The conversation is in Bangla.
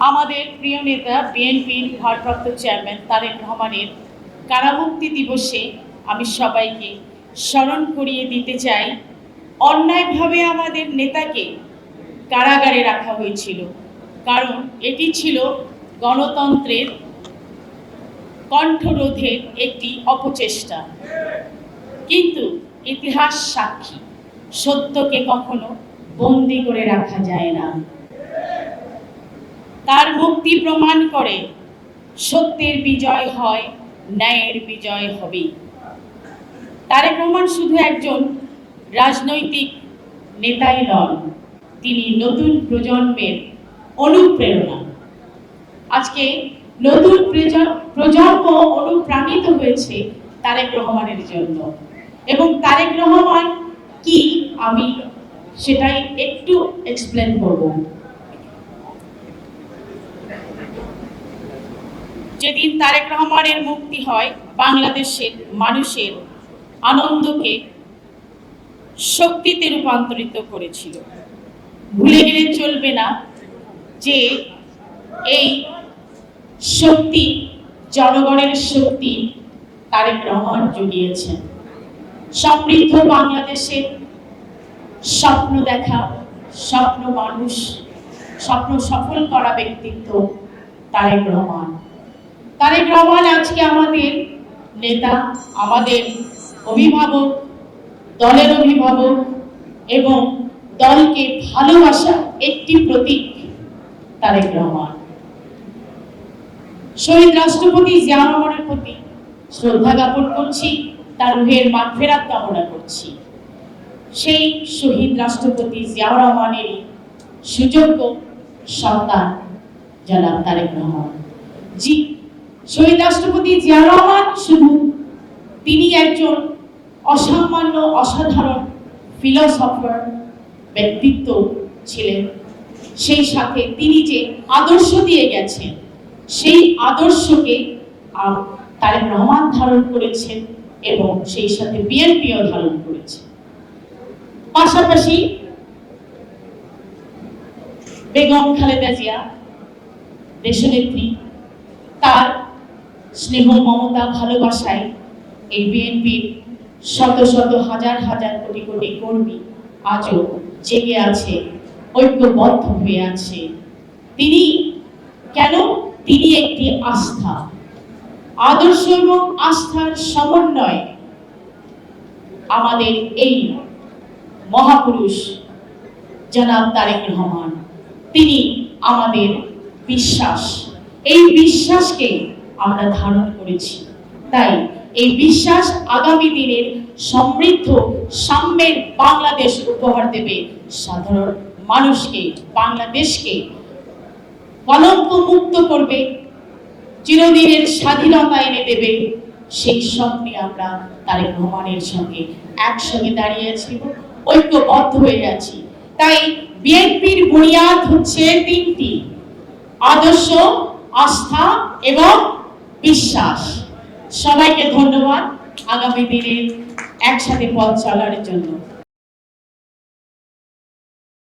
আমাদের প্রিয় নেতা বিএনপির ভারপ্রাপ্ত চেয়ারম্যান তারেক রহমানের কারামুক্তি দিবসে আমি সবাইকে স্মরণ করিয়ে দিতে চাই, অন্যায়ভাবে আমাদের নেতাকে কারাগারে রাখা হয়েছিল, কারণ এটি ছিল গণতন্ত্রের কণ্ঠরোধের একটি অপচেষ্টা। কিন্তু ইতিহাস সাক্ষী, সত্যকে কখনো বন্দী করে রাখা যায় না। তার মুক্তি প্রমাণ করে সত্যের বিজয় হয়, ন্যায়ের বিজয় হবে। তারেক রহমান শুধু একজন রাজনৈতিক নেতাই নন, তিনি নতুন প্রজন্মের অনুপ্রেরণা। আজকে নতুন প্রজন্ম অনুপ্রাণিত হয়েছে তারেক রহমানের জন্য, এবং তারেক রহমান কি আমি সেটাই একটু এক্সপ্লেন করব। যেদিন তারেক রহমানের মুক্তি হয়, বাংলাদেশের মানুষের আনন্দকে শক্তিতে রূপান্তরিত করেছিল। ভুলে গেলে চলবে না যে এই শক্তি, জনগণের শক্তি তারেক রহমান জুগিয়েছেন। সমৃদ্ধ বাংলাদেশের স্বপ্ন দেখা, স্বপ্ন মানুষ, স্বপ্ন সফল করা ব্যক্তিত্ব তারেক রহমান। তারেক রহমান আজকে আমাদের নেতা, আমাদের অভিভাবক, দলের অভিভাবক এবং দলকে ভালোবাসার একটি প্রতীক তারেক রহমান। শহীদ রাষ্ট্রপতি জিয়াউর রহমানের প্রতি শ্রদ্ধা জ্ঞাপন করছি, তার রুহের মাগফিরাত কামনা করছি। সেই শহীদ রাষ্ট্রপতি জিয়াউর রহমানেরই সুযোগ্য সন্তান জনাব তারেক রহমান। শহীদ রাষ্ট্রপতি জিয়াউর রহমান শুধু তিনি একজন অসামান্য অসাধারণ ফিলোসফার ব্যক্তিত্ব ছিলেন, সেই সাথে তিনি যে আদর্শ দিয়ে গেছেন, সেই আদর্শকে তারেক রহমান ধারণ করেছেন এবং সেই সাথে বিএনপিও ধারণ করেছে। পাশাপাশি বেগম খালেদা জিয়া দেশনেত্রী, তার স্নেহ মমতা ভালোবাসায় এই বিএনপির শত শত হাজার হাজার কোটি কোটি কর্মী আজও জেগে আছে, ঐক্যবদ্ধ হয়ে আছে। তিনি কেন? তিনি একটি আস্থা, আদর্শ এবং আস্থার সমন্বয়। আমাদের এই মহাপুরুষ জনাব তারেক রহমান, তিনি আমাদের বিশ্বাস, এই বিশ্বাসকে আমরা ধারণ করেছি। তাই এই বিশ্বাস আগামী দিনের সমৃদ্ধ সাম্যের বাংলাদেশ উপহার দেবে সাধারণ মানুষকে, বাংলাদেশকে কলঙ্ক মুক্ত করবে, চিরদিনের স্বাধীনতা এনে দেবে। সেই স্বপ্নে আমরা তারেক রহমানের সঙ্গে একসঙ্গে দাঁড়িয়েছি, ঐক্যবদ্ধ হয়ে আছি। তাই বিএনপির বুনিয়াদ হচ্ছে তিনটি: আদর্শ, আস্থা এবং বিশ্বাস। সবাইকে ধন্যবাদ আগামী দিনে একসাথে পথ চলার জন্য।